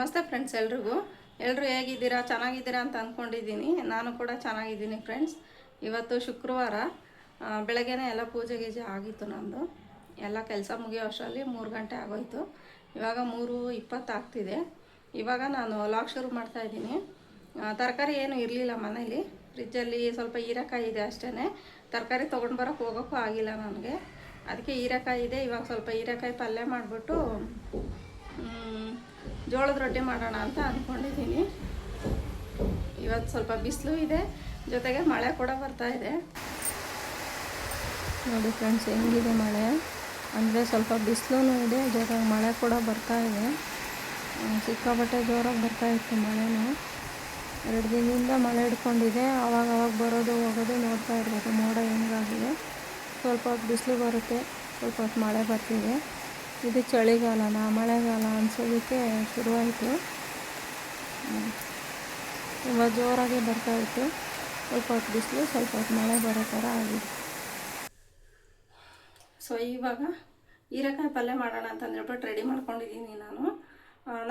ನಮಸ್ತೆ ಫ್ರೆಂಡ್ಸ್, ಎಲ್ಲರೂ ಹೇಗಿದ್ದೀರಾ? ಚೆನ್ನಾಗಿದ್ದೀರಾ ಅಂತ ಅಂದ್ಕೊಂಡಿದ್ದೀನಿ. ನಾನು ಕೂಡ ಚೆನ್ನಾಗಿದ್ದೀನಿ ಫ್ರೆಂಡ್ಸ್. ಇವತ್ತು ಶುಕ್ರವಾರ ಬೆಳಗ್ಗೆನೇ ಎಲ್ಲ ಪೂಜೆ ಗೀಜೆ ಆಗಿತ್ತು. ನಂದು ಎಲ್ಲ ಕೆಲಸ ಮುಗಿಯೋ ಅಷ್ಟರಲ್ಲಿ 3 ಗಂಟೆ ಆಗೋಯ್ತು. ಇವಾಗ 3:20 ಆಗ್ತಿದೆ. ಇವಾಗ ನಾನು ಲಾಗ್ ಶುರು ಮಾಡ್ತಾಯಿದ್ದೀನಿ. ತರಕಾರಿ ಏನು ಇರಲಿಲ್ಲ ಮನೇಲಿ. ಫ್ರಿಜ್ಜಲ್ಲಿ ಸ್ವಲ್ಪ ಹೀರೆಕಾಯಿ ಇದೆ ಅಷ್ಟೇ. ತರಕಾರಿ ತೊಗೊಂಡು ಬರೋಕ್ಕೆ ಹೋಗೋಕ್ಕೂ ಆಗಿಲ್ಲ ನನಗೆ. ಅದಕ್ಕೆ ಹೀರೆಕಾಯಿ ಇದೆ. ಇವಾಗ ಸ್ವಲ್ಪ ಹೀರೆಕಾಯಿ ಪಲ್ಯ ಮಾಡಿಬಿಟ್ಟು ಜೋಳದ ರೊಟ್ಟಿ ಮಾಡೋಣ ಅಂತ ಅಂದ್ಕೊಂಡಿದ್ದೀನಿ. ಇವತ್ತು ಸ್ವಲ್ಪ ಬಿಸಿಲು ಇದೆ, ಜೊತೆಗೆ ಮಳೆ ಕೂಡ ಬರ್ತಾ ಇದೆ. ನೋಡಿ ಫ್ರೆಂಡ್ಸ್, ಹೆಂಗಿದೆ ಮಳೆ ಅಂದರೆ ಸ್ವಲ್ಪ ಬಿಸಿಲು ಇದೆ, ಜೊತೆಗೆ ಮಳೆ ಕೂಡ ಬರ್ತಾ ಇದೆ. ಸಿಕ್ಕಾಪಟ್ಟೆ ಜೋರಾಗಿ ಬರ್ತಾ ಇತ್ತು ಮಳೆನೂ. 2 ದಿನದಿಂದ ಮಳೆ ಹಿಡ್ಕೊಂಡಿದೆ. ಅವಾಗ ಬರೋದು ಹೋಗೋದು ನೋಡ್ತಾ ಇರ್ಬೋದು. ಮೋಡ ಹೆಂಗಾಗಿದೆ. ಸ್ವಲ್ಪ ಹೊತ್ತು ಬಿಸಿಲು ಬರುತ್ತೆ, ಸ್ವಲ್ಪ ಹೊತ್ತು ಮಳೆ ಬರ್ತಿದೆ. ಇದು ಚಳಿಗಾಲನ ಮಳೆಗಾಲ ಅನ್ಸೋದಕ್ಕೆ ಶುರುವಾಯಿತು. ತುಂಬ ಜೋರಾಗಿ ಬರ್ತಾಯಿತ್ತು. ಸ್ವಲ್ಪ ಹೊತ್ತು ಬಿಸಿಲು, ಸ್ವಲ್ಪ ಹೊತ್ತು ಮಳೆ ಬರೋ ಥರ ಆಗಿದೆ. ಸೊ ಇವಾಗ ಹೀರೆಕಾಯಿ ಪಲ್ಯ ಮಾಡೋಣ ಅಂತಂದೇಳ್ಬಿಟ್ಟು ರೆಡಿ ಮಾಡ್ಕೊಂಡಿದ್ದೀನಿ.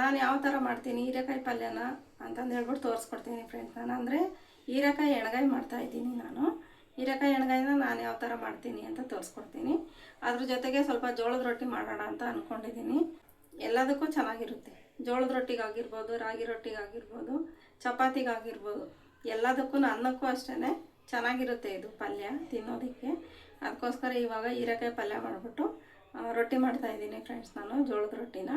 ನಾನು ಯಾವ ಥರ ಮಾಡ್ತೀನಿ ಹೀರೆಕಾಯಿ ಪಲ್ಯನ ಅಂತಂದೇಳ್ಬಿಟ್ಟು ತೋರಿಸ್ಕೊಡ್ತೀನಿ ಫ್ರೆಂಡ್ಸ್. ಅಂದರೆ ಹೀರೆಕಾಯಿ ಎಣ್ಗಾಯಿ ಮಾಡ್ತಾಯಿದ್ದೀನಿ ನಾನು. ಹೀರೆಕಾಯಿ ಎಣ್ಗಾಯಿನ ನಾನು ಯಾವ ಥರ ಮಾಡ್ತೀನಿ ಅಂತ ತೋರಿಸ್ಕೊಡ್ತೀನಿ. ಅದ್ರ ಜೊತೆಗೆ ಸ್ವಲ್ಪ ಜೋಳದ ರೊಟ್ಟಿ ಮಾಡೋಣ ಅಂತ ಅಂದ್ಕೊಂಡಿದ್ದೀನಿ. ಎಲ್ಲದಕ್ಕೂ ಚೆನ್ನಾಗಿರುತ್ತೆ. ಜೋಳದ ರೊಟ್ಟಿಗಾಗಿರ್ಬೋದು, ರಾಗಿ ರೊಟ್ಟಿಗಾಗಿರ್ಬೋದು, ಚಪಾತಿಗಾಗಿರ್ಬೋದು, ಎಲ್ಲದಕ್ಕೂ ಅನ್ನಕ್ಕೂ ಅಷ್ಟೇ ಚೆನ್ನಾಗಿರುತ್ತೆ ಇದು ಪಲ್ಯ ತಿನ್ನೋದಕ್ಕೆ. ಅದಕ್ಕೋಸ್ಕರ ಇವಾಗ ಹೀರೆಕಾಯಿ ಪಲ್ಯ ಮಾಡಿಬಿಟ್ಟು ರೊಟ್ಟಿ ಮಾಡ್ತಾಯಿದ್ದೀನಿ ಫ್ರೆಂಡ್ಸ್, ನಾನು ಜೋಳದ ರೊಟ್ಟಿನ.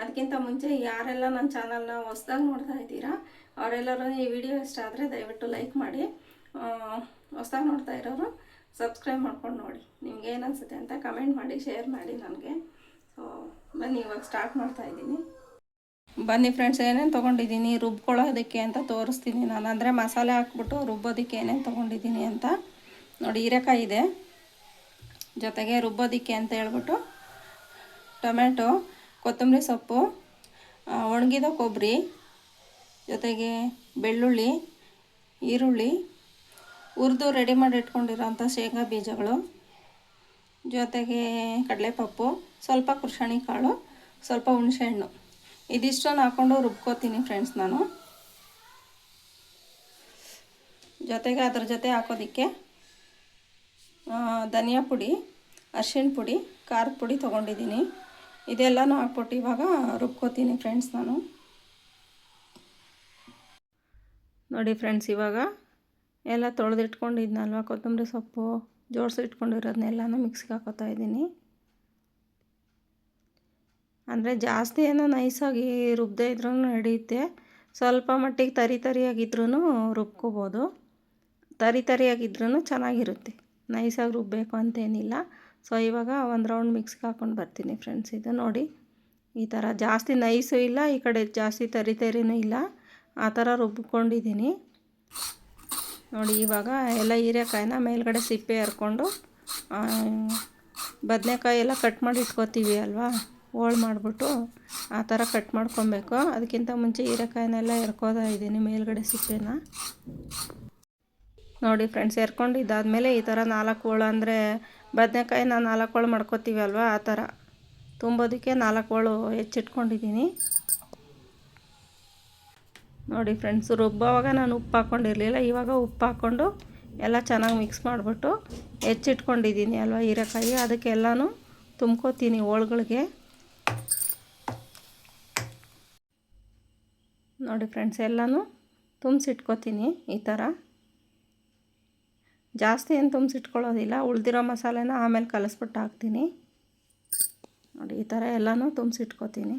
ಅದಕ್ಕಿಂತ ಮುಂಚೆ ಯಾರೆಲ್ಲ ನನ್ನ ಚಾನಲ್ನ ಹೊಸ್ದಾಗಿ ನೋಡ್ತಾ ಇದ್ದೀರಾ ಅವರೆಲ್ಲರೂ ಈ ವಿಡಿಯೋ ಇಷ್ಟ ಆದರೆ ದಯವಿಟ್ಟು ಲೈಕ್ ಮಾಡಿ. ಹೊಸ್ದಾಗಿ ನೋಡ್ತಾ ಇರೋರು ಸಬ್ಸ್ಕ್ರೈಬ್ ಮಾಡ್ಕೊಂಡು ನೋಡಿ. ನಿಮ್ಗೆ ಏನು ಅನಿಸುತ್ತೆ ಅಂತ ಕಮೆಂಟ್ ಮಾಡಿ, ಶೇರ್ ಮಾಡಿ ನನಗೆ. ಸೊ ಬನ್ನಿ ಇವಾಗ ಸ್ಟಾರ್ಟ್ ಮಾಡ್ತಾಯಿದ್ದೀನಿ. ಬನ್ನಿ ಫ್ರೆಂಡ್ಸ್, ಏನೇನು ತೊಗೊಂಡಿದ್ದೀನಿ ರುಬ್ಕೊಳ್ಳೋದಕ್ಕೆ ಅಂತ ತೋರಿಸ್ತೀನಿ ನಾನು. ಅಂದರೆ ಮಸಾಲೆ ಹಾಕ್ಬಿಟ್ಟು ರುಬ್ಬೋದಕ್ಕೆ ಏನೇನು ತೊಗೊಂಡಿದ್ದೀನಿ ಅಂತ ನೋಡಿ. ಹೀರೆಕಾಯಿ ಇದೆ, ಜೊತೆಗೆ ರುಬ್ಬೋದಕ್ಕೆ ಅಂತ ಹೇಳ್ಬಿಟ್ಟು ಟೊಮೆಟೊ, ಕೊತ್ತಂಬರಿ ಸೊಪ್ಪು, ಒಣಗಿದ ಕೊಬ್ಬರಿ, ಜೊತೆಗೆ ಬೆಳ್ಳುಳ್ಳಿ, ಈರುಳ್ಳಿ, ಹುರಿದು ರೆಡಿ ಮಾಡಿ ಇಟ್ಕೊಂಡಿರೋಂಥ ಶೇಂಗಾ ಬೀಜಗಳು, ಜೊತೆಗೆ ಕಡಲೆಪಪ್ಪು, ಸ್ವಲ್ಪ ಕುರ್ಷಣಿ ಕಾಳು, ಸ್ವಲ್ಪ ಹುಣಸೆಹಣ್ಣು, ಇದಿಷ್ಟನ್ನು ಹಾಕ್ಕೊಂಡು ರುಬ್ಕೋತೀನಿ ಫ್ರೆಂಡ್ಸ್ ನಾನು. ಜೊತೆಗೆ ಅದ್ರ ಜೊತೆ ಹಾಕೋದಕ್ಕೆ ಧನಿಯಾ ಪುಡಿ, ಅರಿಶಿಣ ಪುಡಿ, ಖಾರದ ಪುಡಿ ತೊಗೊಂಡಿದ್ದೀನಿ. ಇದೆಲ್ಲನೂ ಹಾಕ್ಬಿಟ್ಟು ಇವಾಗ ರುಬ್ಕೋತೀನಿ ಫ್ರೆಂಡ್ಸ್ ನಾನು. ನೋಡಿ ಫ್ರೆಂಡ್ಸ್, ಇವಾಗ ಎಲ್ಲ ತೊಳೆದಿಟ್ಕೊಂಡಿದ್ನಲ್ವ ಕೊತ್ತಂಬರಿ ಸೊಪ್ಪು ಜೋಡಿಸಿಟ್ಕೊಂಡಿರೋದನ್ನೆಲ್ಲನೂ ಮಿಕ್ಸಿಗೆ ಹಾಕೋತಾ ಇದ್ದೀನಿ. ಅಂದರೆ ಜಾಸ್ತಿ ಏನೋ ನೈಸಾಗಿ ರುಬ್ಬದೇ ಇದ್ರೂ ನಡೆಯುತ್ತೆ. ಸ್ವಲ್ಪ ಮಟ್ಟಿಗೆ ತರಿಯಾಗಿದ್ರೂ ರುಬ್ಕೋಬೋದು. ತರಿಯಾಗಿದ್ರೂ ಚೆನ್ನಾಗಿರುತ್ತೆ. ನೈಸಾಗಿ ರುಬ್ಬಬೇಕು ಅಂತೇನಿಲ್ಲ. ಸೊ ಇವಾಗ ಒಂದು ರೌಂಡ್ ಮಿಕ್ಸಿಗೆ ಹಾಕ್ಕೊಂಡು ಬರ್ತೀನಿ ಫ್ರೆಂಡ್ಸ್. ಇದು ನೋಡಿ, ಈ ಥರ ಜಾಸ್ತಿ ನೈಸು ಇಲ್ಲ, ಈ ಕಡೆ ಜಾಸ್ತಿ ತರಿನೂ ಇಲ್ಲ, ಆ ಥರ ರುಬ್ಕೊಂಡಿದ್ದೀನಿ ನೋಡಿ. ಇವಾಗ ಎಲ್ಲ ಹೀರೆಕಾಯಿನ ಮೇಲ್ಗಡೆ ಸಿಪ್ಪೆ ಹರ್ಕೊಂಡು, ಬದನೆಕಾಯಿ ಎಲ್ಲ ಕಟ್ ಮಾಡಿ ಇಟ್ಕೋತೀವಿ ಅಲ್ವಾ, ಹೋಳು ಮಾಡಿಬಿಟ್ಟು ಆ ಥರ ಕಟ್ ಮಾಡ್ಕೊಬೇಕು. ಅದಕ್ಕಿಂತ ಮುಂಚೆ ಹೀರೆಕಾಯಿನೆಲ್ಲ ಎರ್ಕೋತಾ ಇದ್ದೀನಿ ಮೇಲ್ಗಡೆ ಸಿಪ್ಪೆನ. ನೋಡಿ ಫ್ರೆಂಡ್ಸ್, ಎರ್ಕೊಂಡಿದ್ದಾದಮೇಲೆ ಈ ಥರ 4 ಹೋಳು, ಅಂದರೆ ಬದನೆಕಾಯಿನ 4 ಹೋಳು ಮಾಡ್ಕೋತೀವಿ ಅಲ್ವಾ, ಆ ಥರ ತುಂಬೋದಕ್ಕೆ 4 ಹೋಳು ಹೆಚ್ಚಿಟ್ಕೊಂಡಿದ್ದೀನಿ. ನೋಡಿ ಫ್ರೆಂಡ್ಸ್, ರುಬ್ಬವಾಗ ನಾನು ಉಪ್ಪು ಹಾಕ್ಕೊಂಡಿರಲಿಲ್ಲ. ಇವಾಗ ಉಪ್ಪು ಹಾಕ್ಕೊಂಡು ಎಲ್ಲ ಚೆನ್ನಾಗಿ ಮಿಕ್ಸ್ ಮಾಡಿಬಿಟ್ಟು ಹೆಚ್ಚಿಟ್ಕೊಂಡಿದ್ದೀನಿ ಅಲ್ವಾ ಹೀರೆಕಾಯಿ, ಅದಕ್ಕೆಲ್ಲನೂ ತುಂಬ್ಕೋತೀನಿ ಹೋಳುಗಳಿಗೆ. ನೋಡಿ ಫ್ರೆಂಡ್ಸ್, ಎಲ್ಲನೂ ತುಂಬಿಸಿಟ್ಕೋತೀನಿ ಈ ಥರ. ಜಾಸ್ತಿ ಏನು ತುಂಬಿಸಿಟ್ಕೊಳ್ಳೋದಿಲ್ಲ, ಉಳಿದಿರೋ ಮಸಾಲೆನ ಆಮೇಲೆ ಕಲಿಸ್ಬಿಟ್ಟು ಹಾಕ್ತೀನಿ ನೋಡಿ. ಈ ಥರ ಎಲ್ಲನೂ ತುಂಬಿಸಿಟ್ಕೋತೀನಿ.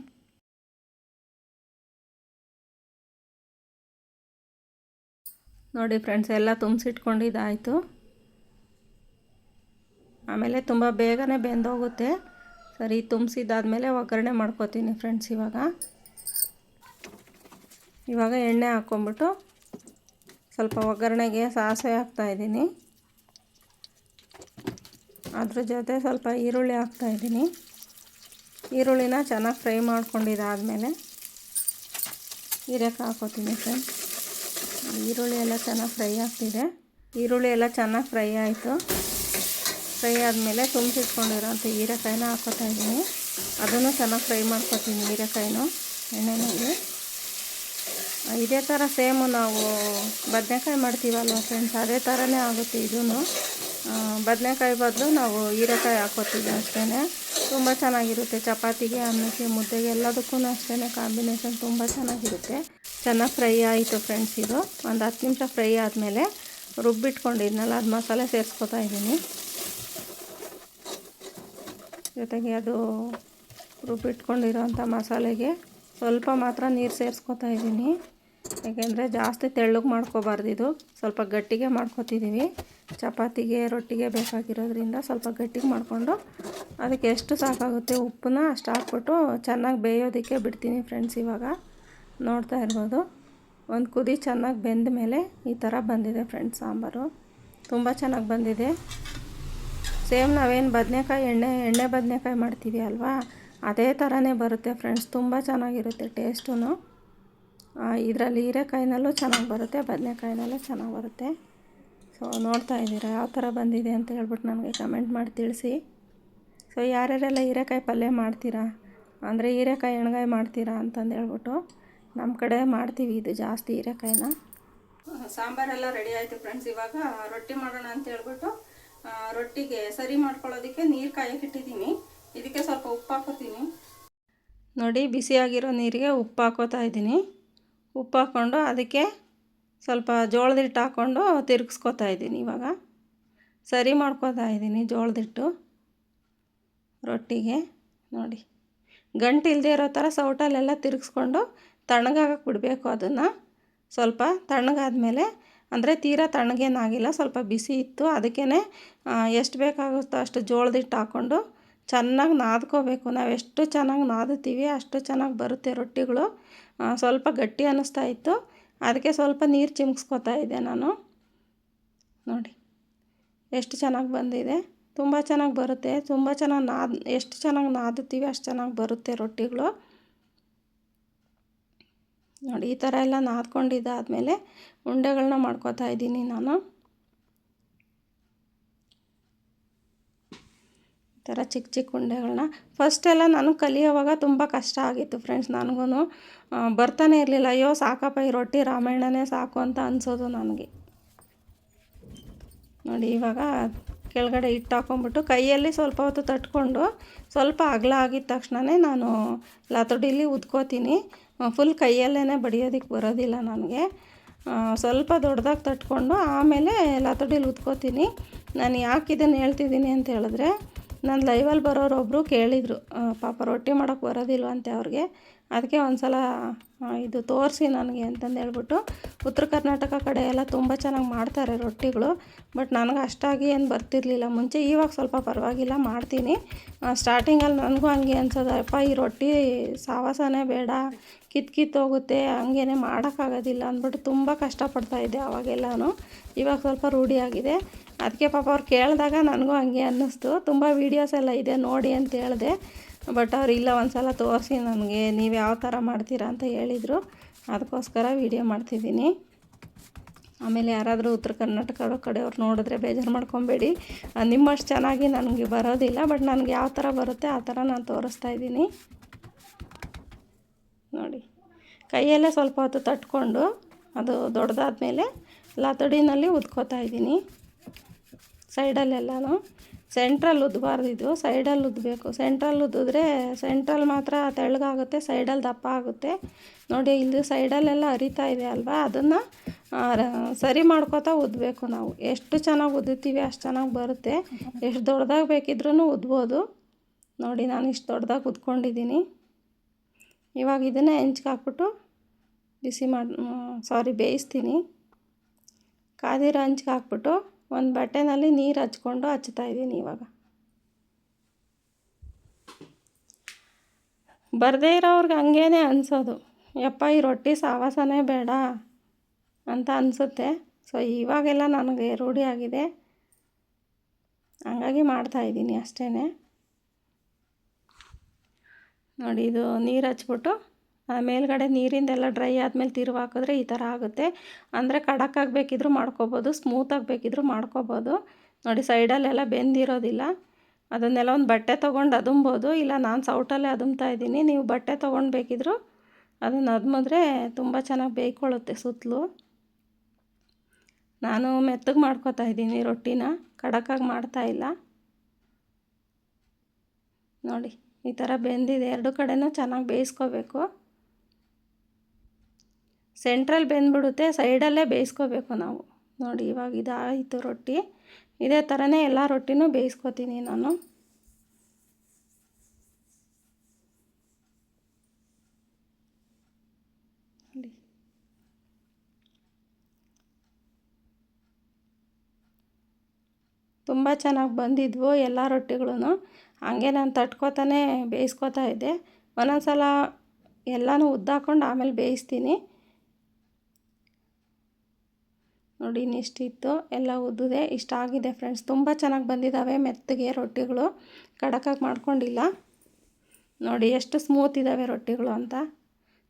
ನೋಡಿ ಫ್ರೆಂಡ್ಸ್, ಎಲ್ಲ ತುಂಬಿಸಿಟ್ಕೊಂಡಿದ್ದಾಯಿತು. ಆಮೇಲೆ ತುಂಬ ಬೇಗನೆ ಬೆಂದೋಗುತ್ತೆ. ಸರಿ, ತುಂಬಿಸಿದ್ದಾದಮೇಲೆ ಒಗ್ಗರಣೆ ಮಾಡ್ಕೋತೀನಿ ಫ್ರೆಂಡ್ಸ್. ಇವಾಗ ಎಣ್ಣೆ ಹಾಕ್ಕೊಂಬಿಟ್ಟು ಸ್ವಲ್ಪ ಒಗ್ಗರಣೆಗೆ ಸಾಸಿವೆ ಹಾಕ್ತಾಯಿದ್ದೀನಿ. ಅದ್ರ ಜೊತೆ ಸ್ವಲ್ಪ ಈರುಳ್ಳಿ ಹಾಕ್ತಾಯಿದ್ದೀನಿ. ಈರುಳ್ಳಿನ ಚೆನ್ನಾಗಿ ಫ್ರೈ ಮಾಡ್ಕೊಂಡಿದ್ದಾದಮೇಲೆ ಹೀರೆಕಾಯಿ ಹಾಕ್ಕೋತೀನಿ ಫ್ರೆಂಡ್ಸ್. ಈರುಳ್ಳಿ ಎಲ್ಲ ಚೆನ್ನಾಗಿ ಫ್ರೈ ಆಗ್ತಿದೆ. ಈರುಳ್ಳಿ ಎಲ್ಲ ಚೆನ್ನಾಗಿ ಫ್ರೈ ಆಯಿತು. ಫ್ರೈ ಆದಮೇಲೆ ತುಂಬಿಸಿಟ್ಕೊಂಡಿರೋಂಥ ಹೀರೆಕಾಯಿನ ಹಾಕ್ಕೋತಾ ಇದ್ದೀನಿ. ಅದನ್ನು ಚೆನ್ನಾಗಿ ಫ್ರೈ ಮಾಡ್ಕೊತೀನಿ ಹೀರೆಕಾಯಿನೂ ಎಣ್ಣೆಯಲ್ಲಿ. ಇದೇ ಥರ ಸೇಮು ನಾವು ಬದನೆಕಾಯಿ ಮಾಡ್ತೀವಲ್ವ ಫ್ರೆಂಡ್ಸ್, ಅದೇ ಥರನೇ ಆಗುತ್ತೆ ಇದೂ. ಬದನೆಕಾಯಿ ಬದಲು ನಾವು ಹೀರೆಕಾಯಿ ಹಾಕ್ಕೋತೀವಿ ಅಷ್ಟೇ. ತುಂಬ ಚೆನ್ನಾಗಿರುತ್ತೆ ಚಪಾತಿಗೆ, ಅನ್ನಕ್ಕೆ, ಮುದ್ದೆಗೆ ಎಲ್ಲದಕ್ಕೂ ಅಷ್ಟೇ ಕಾಂಬಿನೇಷನ್ ತುಂಬ ಚೆನ್ನಾಗಿರುತ್ತೆ. ಚೆನ್ನಾಗಿ ಫ್ರೈ ಆಯಿತು ಫ್ರೆಂಡ್ಸ್. ಇದು ಒಂದು 10 ನಿಮಿಷ ಫ್ರೈ ಆದಮೇಲೆ ರುಬ್ಬಿಟ್ಕೊಂಡಿದ್ನಲ್ಲ ಅದು ಮಸಾಲೆ ಸೇರಿಸ್ಕೊತಾ ಇದ್ದೀನಿ. ಜೊತೆಗೆ ಅದು ರುಬ್ಬಿಟ್ಕೊಂಡಿರೋಂಥ ಮಸಾಲೆಗೆ ಸ್ವಲ್ಪ ಮಾತ್ರ ನೀರು ಸೇರಿಸ್ಕೊತಾ ಇದ್ದೀನಿ. ಯಾಕೆಂದರೆ ಜಾಸ್ತಿ ತೆಳ್ಳಗೆ ಮಾಡ್ಕೋಬಾರ್ದು, ಇದು ಸ್ವಲ್ಪ ಗಟ್ಟಿಗೆ ಮಾಡ್ಕೊತಿದ್ದೀವಿ. ಚಪಾತಿಗೆ ರೊಟ್ಟಿಗೆ ಬೇಕಾಗಿರೋದ್ರಿಂದ ಸ್ವಲ್ಪ ಗಟ್ಟಿಗೆ ಮಾಡಿಕೊಂಡು ಅದಕ್ಕೆ ಎಷ್ಟು ಸಾಕಾಗುತ್ತೆ ಉಪ್ಪನ್ನ ಅಷ್ಟು ಹಾಕ್ಬಿಟ್ಟು ಚೆನ್ನಾಗಿ ಬೇಯೋದಕ್ಕೆ ಬಿಡ್ತೀನಿ ಫ್ರೆಂಡ್ಸ್. ಇವಾಗ ನೋಡ್ತಾ ಇರ್ಬೋದು, ಒಂದು ಕುದಿ ಚೆನ್ನಾಗಿ ಬೆಂದ ಮೇಲೆ ಈ ಥರ ಬಂದಿದೆ ಫ್ರೆಂಡ್ಸ್ ಸಾಂಬಾರು. ತುಂಬ ಚೆನ್ನಾಗಿ ಬಂದಿದೆ. ಸೇಮ್ ನಾವೇನು ಬದನೆಕಾಯಿ ಎಣ್ಣೆ ಬದನೆಕಾಯಿ ಮಾಡ್ತೀವಿ ಅಲ್ವಾ, ಅದೇ ಥರನೇ ಬರುತ್ತೆ ಫ್ರೆಂಡ್ಸ್. ತುಂಬ ಚೆನ್ನಾಗಿರುತ್ತೆ ಟೇಸ್ಟೂ. ಇದರಲ್ಲಿ ಹೀರೆಕಾಯಿನಲ್ಲೂ ಚೆನ್ನಾಗಿ ಬರುತ್ತೆ, ಬದನೆಕಾಯಿನಲ್ಲೂ ಚೆನ್ನಾಗಿ ಬರುತ್ತೆ. ಸೊ ನೋಡ್ತಾ ಇದ್ದೀರಾ ಯಾವ ಥರ ಬಂದಿದೆ ಅಂತ ಹೇಳ್ಬಿಟ್ಟು ನನಗೆ ಕಮೆಂಟ್ ಮಾಡಿ ತಿಳಿಸಿ. ಸೊ ಯಾರ್ಯಾರೆಲ್ಲ ಹೀರೆಕಾಯಿ ಪಲ್ಯ ಮಾಡ್ತೀರಾ, ಅಂದರೆ ಹೀರೆಕಾಯಿ ಎಣ್ಗಾಯಿ ಮಾಡ್ತೀರಾ ಅಂತಂದು ಹೇಳ್ಬಿಟ್ಟು. ನಮ್ಮ ಕಡೆ ಮಾಡ್ತೀವಿ ಇದು ಜಾಸ್ತಿ ಹೀರೆಕಾಯಿನ. ಸಾಂಬಾರೆಲ್ಲ ರೆಡಿ ಆಯಿತು ಫ್ರೆಂಡ್ಸ್. ಇವಾಗ ರೊಟ್ಟಿ ಮಾಡೋಣ ಅಂತ ಹೇಳ್ಬಿಟ್ಟು ರೊಟ್ಟಿಗೆ ಸರಿ ಮಾಡ್ಕೊಳ್ಳೋದಕ್ಕೆ ನೀರು ಕಾಯಕ್ಕೆ ಇಟ್ಟಿದ್ದೀನಿ. ಇದಕ್ಕೆ ಸ್ವಲ್ಪ ಉಪ್ಪು ಹಾಕೋತೀನಿ ನೋಡಿ. ಬಿಸಿಯಾಗಿರೋ ನೀರಿಗೆ ಉಪ್ಪು ಹಾಕೋತಾ ಇದ್ದೀನಿ. ಉಪ್ಪು ಹಾಕ್ಕೊಂಡು ಅದಕ್ಕೆ ಸ್ವಲ್ಪ ಜೋಳದ ಹಿಟ್ಟು ಹಾಕ್ಕೊಂಡು ತಿರುಗಿಸ್ಕೊತಾ ಇದ್ದೀನಿ. ಇವಾಗ ಸರಿ ಮಾಡ್ಕೊತಾ ಇದ್ದೀನಿ ಜೋಳದ ಹಿಟ್ಟು ರೊಟ್ಟಿಗೆ. ನೋಡಿ, ಗಂಟು ಇಲ್ಲದೆ ಇರೋ ಥರ ಸೌಟಲ್ಲೆಲ್ಲ ತಿರುಗಿಸ್ಕೊಂಡು ತಣ್ಣಗಾಗಕ್ಕೆ ಬಿಡಬೇಕು. ಅದನ್ನು ಸ್ವಲ್ಪ ತಣ್ಣಗಾದ್ಮೇಲೆ, ಅಂದರೆ ತೀರಾ ತಣ್ಣಗೇನಾಗಿಲ್ಲ, ಸ್ವಲ್ಪ ಬಿಸಿ ಇತ್ತು, ಅದಕ್ಕೇ ಎಷ್ಟು ಬೇಕಾಗುತ್ತೋ ಅಷ್ಟು ಜೋಳದ ಹಿಟ್ಟು ಹಾಕ್ಕೊಂಡು ಚೆನ್ನಾಗಿ ನಾದ್ಕೋಬೇಕು. ನಾವು ಎಷ್ಟು ಚೆನ್ನಾಗಿ ನಾದುತ್ತೀವಿ ಅಷ್ಟು ಚೆನ್ನಾಗಿ ಬರುತ್ತೆ ರೊಟ್ಟಿಗಳು. ಸ್ವಲ್ಪ ಗಟ್ಟಿ ಅನ್ನಿಸ್ತಾ ಇತ್ತು, ಅದಕ್ಕೆ ಸ್ವಲ್ಪ ನೀರು ಚಿಮ್ಸ್ಕೊತಾ ಇದ್ದೆ ನಾನು. ನೋಡಿ ಎಷ್ಟು ಚೆನ್ನಾಗಿ ಬಂದಿದೆ. ತುಂಬ ಚೆನ್ನಾಗಿ ಬರುತ್ತೆ. ತುಂಬ ಚೆನ್ನಾಗಿ ಎಷ್ಟು ಚೆನ್ನಾಗಿ ನಾದುತ್ತೀವಿ ಅಷ್ಟು ಚೆನ್ನಾಗಿ ಬರುತ್ತೆ ರೊಟ್ಟಿಗಳು. ನೋಡಿ ಈ ಥರ ಎಲ್ಲ ನಾದ್ಕೊಂಡಿದ್ದಾದಮೇಲೆ ಉಂಡೆಗಳನ್ನ ಮಾಡ್ಕೋತಾ ಇದ್ದೀನಿ ನಾನು. ಈ ಥರ ಚಿಕ್ಕ ಚಿಕ್ಕ ಉಂಡೆಗಳನ್ನ ಫಸ್ಟೆಲ್ಲ ನಾನು ಕಲಿಯೋವಾಗ ತುಂಬ ಕಷ್ಟ ಆಗಿತ್ತು ಫ್ರೆಂಡ್ಸ್. ನನಗೂ ಬರ್ತಾನೆ ಇರಲಿಲ್ಲ. ಅಯ್ಯೋ ಸಾಕಪ್ಪ ಈ ರೊಟ್ಟಿ ರಾಮಾಯಣನೇ ಸಾಕು ಅಂತ ಅನಿಸೋದು ನನಗೆ. ನೋಡಿ ಇವಾಗ ಕೆಳಗಡೆ ಹಿಟ್ಟು ಹಾಕ್ಕೊಂಬಿಟ್ಟು ಕೈಯಲ್ಲಿ ಸ್ವಲ್ಪ ಹೊತ್ತು ತಟ್ಕೊಂಡು ಸ್ವಲ್ಪ ಅಗಲ ಆಗಿದ ತಕ್ಷಣವೇ ನಾನು ಲತಡಿಲಿ ಉದ್ಕೋತೀನಿ. ಫುಲ್ ಕೈಯಲ್ಲೇ ಬಡಿಯೋದಕ್ಕೆ ಬರೋದಿಲ್ಲ ನನಗೆ. ಸ್ವಲ್ಪ ದೊಡ್ಡದಾಗಿ ತಟ್ಕೊಂಡು ಆಮೇಲೆ ಲತಡಿಲಿ ಉದ್ಕೋತೀನಿ. ನಾನು ಯಾಕೆ ಇದನ್ನು ಹೇಳ್ತಿದ್ದೀನಿ ಅಂತ ಹೇಳಿದ್ರೆ, ನಾನು ಲೈವಲ್ಲಿ ಬರೋರೊಬ್ಬರು ಕೇಳಿದರು, ಪಾಪ ರೊಟ್ಟಿ ಮಾಡೋಕ್ಕೆ ಬರೋದಿಲ್ವಂತೆ ಅವ್ರಿಗೆ. ಅದಕ್ಕೆ ಒಂದು ಸಲ ಇದು ತೋರಿಸಿ ನನಗೆ ಅಂತಂದು ಹೇಳ್ಬಿಟ್ಟು. ಉತ್ತರ ಕರ್ನಾಟಕ ಕಡೆ ಎಲ್ಲ ತುಂಬ ಚೆನ್ನಾಗಿ ಮಾಡ್ತಾರೆ ರೊಟ್ಟಿಗಳು, ಬಟ್ ನನಗೆ ಅಷ್ಟಾಗಿ ಏನು ಬರ್ತಿರ್ಲಿಲ್ಲ ಮುಂಚೆ. ಇವಾಗ ಸ್ವಲ್ಪ ಪರವಾಗಿಲ್ಲ ಮಾಡ್ತೀನಿ. ಸ್ಟಾರ್ಟಿಂಗಲ್ಲಿ ನನಗೂ ಹಂಗೆ ಅನ್ಸೋದು, ಅಪ್ಪ ಈ ರೊಟ್ಟಿ ಸಾವಾಸನೇ ಬೇಡ, ಕಿತ್ತೋಗುತ್ತೆ, ಹಂಗೇ ಮಾಡೋಕ್ಕಾಗೋದಿಲ್ಲ ಅಂದ್ಬಿಟ್ಟು ತುಂಬ ಕಷ್ಟಪಡ್ತಾಯಿದ್ದೆ ಅವಾಗೆಲ್ಲನೂ. ಇವಾಗ ಸ್ವಲ್ಪ ರೂಢಿಯಾಗಿದೆ. ಅದಕ್ಕೆ ಪಾಪ ಅವ್ರು ಕೇಳಿದಾಗ ನನಗೂ ಹಂಗೆ ಅನ್ನಿಸ್ತು. ತುಂಬ ವೀಡಿಯೋಸ್ ಎಲ್ಲ ಇದೆ ನೋಡಿ ಅಂತ ಹೇಳಿದೆ, ಬಟ್ ಅವ್ರು ಇಲ್ಲ ಒಂದು ಸಲ ತೋರಿಸಿ ನನಗೆ, ನೀವು ಯಾವ ಥರ ಮಾಡ್ತೀರಾ ಅಂತ ಹೇಳಿದರು. ಅದಕ್ಕೋಸ್ಕರ ವೀಡಿಯೋ ಮಾಡ್ತಿದ್ದೀನಿ. ಆಮೇಲೆ ಯಾರಾದರೂ ಉತ್ತರ ಕರ್ನಾಟಕ ಕಡೆಯವ್ರು ನೋಡಿದ್ರೆ ಬೇಜಾರು ಮಾಡ್ಕೊಬೇಡಿ. ನಿಮ್ಮಷ್ಟು ಚೆನ್ನಾಗಿ ನನಗೆ ಬರೋದಿಲ್ಲ, ಬಟ್ ನನಗೆ ಯಾವ ಥರ ಬರುತ್ತೆ ಆ ಥರ ನಾನು ತೋರಿಸ್ತಾ ಇದ್ದೀನಿ. ನೋಡಿ ಕೈಯಲ್ಲೇ ಸ್ವಲ್ಪ ಹೊತ್ತು ತಟ್ಕೊಂಡು ಅದು ದೊಡ್ಡದಾದ್ಮೇಲೆ ಲತಡಿನಲ್ಲಿ ಉದ್ಕೋತಾ ಇದ್ದೀನಿ ಸೈಡಲ್ಲೆಲ್ಲನೂ. ಸೆಂಟ್ರಲ್ಲಿ ಉದ್ದಬಾರ್ದು, ಇದು ಸೈಡಲ್ಲಿ ಉದ್ದಬೇಕು. ಸೆಂಟ್ರಲ್ಲಿ ಉದ್ದಿದ್ರೆ ಸೆಂಟ್ರಲ್ಲಿ ಮಾತ್ರ ತೆಳ್ಳಗಾಗುತ್ತೆ, ಸೈಡಲ್ಲಿ ದಪ್ಪ ಆಗುತ್ತೆ. ನೋಡಿ ಇಲ್ಲಿ ಸೈಡಲ್ಲೆಲ್ಲ ಹರಿತಾ ಇದೆ ಅಲ್ವಾ, ಅದನ್ನು ಸರಿ ಮಾಡ್ಕೋತಾ ಉದ್ದಬೇಕು ನಾವು. ಎಷ್ಟು ಚೆನ್ನಾಗಿ ಉದ್ದುತ್ತೀವಿ ಅಷ್ಟು ಚೆನ್ನಾಗಿ ಬರುತ್ತೆ. ಎಷ್ಟು ದೊಡ್ಡದಾಗಿ ಬೇಕಿದ್ರೂ ಉದ್ಬೋದು. ನೋಡಿ ನಾನು ಇಷ್ಟು ದೊಡ್ಡದಾಗಿ ಉದ್ಕೊಂಡಿದ್ದೀನಿ. ಇವಾಗ ಇದನ್ನು ಹೆಂಚ್ಗೆ ಹಾಕ್ಬಿಟ್ಟು ಬೇಯಿಸ್ತೀನಿ. ಕಾದಿರೋ ಹಂಚ್ಗೆ ಹಾಕ್ಬಿಟ್ಟು ಒಂದು ಬಟ್ಟೆನಲ್ಲಿ ನೀರು ಹಚ್ಕೊಂಡು ಹಚ್ತಾ ಇದ್ದೀನಿ. ಇವಾಗ ಬರದೇ ಇರೋವ್ರಿಗೆ ಹಂಗೇ ಅನಿಸೋದು, ಯಪ್ಪ ಈ ರೊಟ್ಟಿ ಸಾವಾಸನೇ ಬೇಡ ಅಂತ ಅನಿಸುತ್ತೆ. ಸೊ ಇವಾಗೆಲ್ಲ ನನಗೆ ರೂಢಿ ಆಗಿದೆ, ಹಂಗಾಗಿ ಮಾಡ್ತಾಯಿದ್ದೀನಿ ಅಷ್ಟೇ. ನೋಡಿ ಇದು ನೀರು ಹಚ್ಬಿಟ್ಟು ಮೇಲ್ಗಡೆ ನೀರಿಂದೆಲ್ಲ ಡ್ರೈ ಆದಮೇಲೆ ತಿರುವು ಹಾಕಿದ್ರೆ ಈ ಥರ ಆಗುತ್ತೆ. ಅಂದರೆ ಖಡಕ್ಕಾಗಿ ಬೇಕಿದ್ರೂ ಮಾಡ್ಕೊಬೋದು, ಸ್ಮೂತಾಗಿ ಬೇಕಿದ್ರೂ ಮಾಡ್ಕೊಬೋದು. ನೋಡಿ ಸೈಡಲ್ಲೆಲ್ಲ ಬೆಂದಿರೋದಿಲ್ಲ. ಅದನ್ನೆಲ್ಲ ಒಂದು ಬಟ್ಟೆ ತೊಗೊಂಡು ಅದುಮ್ಬೋದು, ಇಲ್ಲ ನಾನು ಸೌಟಲ್ಲೇ ಅದುಮ್ತಾ ಇದ್ದೀನಿ. ನೀವು ಬಟ್ಟೆ ತೊಗೊಂಡು ಬೇಕಿದ್ರು ಅದನ್ನು ಅದುಮಿದ್ರೆ ತುಂಬ ಚೆನ್ನಾಗಿ ಬೇಯ್ಕೊಳ್ಳುತ್ತೆ ಸುತ್ತಲೂ. ನಾನು ಮೆತ್ತಗೆ ಮಾಡ್ಕೊತಾ ಇದ್ದೀನಿ ರೊಟ್ಟಿನ, ಖಡಕ್ಕಾಗಿ ಮಾಡ್ತಾಯಿಲ್ಲ. ನೋಡಿ ಈ ಥರ ಬೆಂದಿದೆ, ಎರಡು ಕಡೆನೂ ಚೆನ್ನಾಗಿ ಬೇಯಿಸ್ಕೋಬೇಕು. ಸೆಂಟ್ರಲ್ಲಿ ಬೆಂದ್ಬಿಡುತ್ತೆ, ಸೈಡಲ್ಲೇ ಬೇಯಿಸ್ಕೋಬೇಕು ನಾವು. ನೋಡಿ ಇವಾಗ ಇದಾಯಿತು ರೊಟ್ಟಿ. ಇದೇ ಥರನೇ ಎಲ್ಲ ರೊಟ್ಟಿನೂ ಬೇಯಿಸ್ಕೊತೀನಿ ನಾನು. ನೋಡಿ ತುಂಬ ಚೆನ್ನಾಗಿ ಬಂದಿದ್ವು ಎಲ್ಲ ರೊಟ್ಟಿಗಳೂ. ಹಾಗೆ ನಾನು ತಟ್ಕೋತಾನೆ ಬೇಯಿಸ್ಕೊತಾ ಇದ್ದೆ. ಒಂದೊಂದು ಸಲ ಎಲ್ಲನೂ ಉದ್ದಾಕೊಂಡು ಆಮೇಲೆ ಬೇಯಿಸ್ತೀನಿ. ನೋಡಿ ಇನ್ನಿಷ್ಟಿತ್ತು, ಎಲ್ಲ ಉದ್ದಿದೆ, ಇಷ್ಟಾಗಿದೆ ಫ್ರೆಂಡ್ಸ್. ತುಂಬ ಚೆನ್ನಾಗಿ ಬಂದಿದ್ದಾವೆ ಮೆತ್ತಗೆ ರೊಟ್ಟಿಗಳು, ಕಡಕಾಗಿ ಮಾಡ್ಕೊಂಡಿಲ್ಲ. ನೋಡಿ ಎಷ್ಟು ಸ್ಮೂತ್ ಇದ್ದಾವೆ ರೊಟ್ಟಿಗಳು ಅಂತ,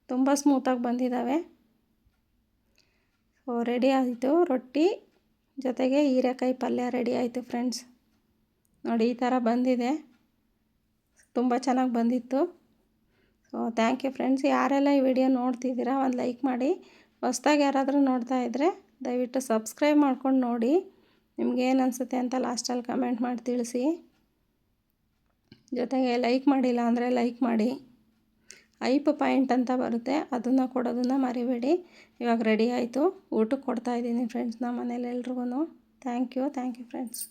ತುಂಬ ಸ್ಮೂತಾಗಿ ಬಂದಿದ್ದಾವೆ. ಸೊ ರೆಡಿ ಆಯಿತು ರೊಟ್ಟಿ, ಜೊತೆಗೆ ಹೀರೆಕಾಯಿ ಪಲ್ಯ ರೆಡಿ ಆಯಿತು ಫ್ರೆಂಡ್ಸ್. ನೋಡಿ ಈ ಥರ ಬಂದಿದೆ, ತುಂಬ ಚೆನ್ನಾಗಿ ಬಂದಿತ್ತು. So thank you friends. ಯಾರೆಲ್ಲ ಈ ವಿಡಿಯೋ ನೋಡ್ತಿದ್ದೀರಾ ಒಂದು ಲೈಕ್ ಮಾಡಿ. ಹೊಸ್ದಾಗಿ ಯಾರಾದರೂ ನೋಡ್ತಾ ಇದ್ದರೆ ದಯವಿಟ್ಟು ಸಬ್ಸ್ಕ್ರೈಬ್ ಮಾಡ್ಕೊಂಡು ನೋಡಿ. ನಿಮ್ಗೇನು ಅನಿಸುತ್ತೆ ಅಂತ ಲಾಸ್ಟಲ್ಲಿ ಕಮೆಂಟ್ ಮಾಡಿ ತಿಳಿಸಿ. ಜೊತೆಗೆ ಲೈಕ್ ಮಾಡಿಲ್ಲ ಅಂದರೆ ಲೈಕ್ ಮಾಡಿ. ಐಪ್ ಪಾಯಿಂಟ್ ಅಂತ ಬರುತ್ತೆ, ಅದನ್ನು ಕೊಡೋದನ್ನು ಮರಿಬೇಡಿ. ಇವಾಗ ರೆಡಿ ಆಯಿತು, ಊಟಕ್ಕೆ ಕೊಡ್ತಾಯಿದ್ದೀನಿ ಫ್ರೆಂಡ್ಸ್ ನಮ್ಮ ಮನೇಲಿ ಎಲ್ರಿಗೂ. Thank you friends.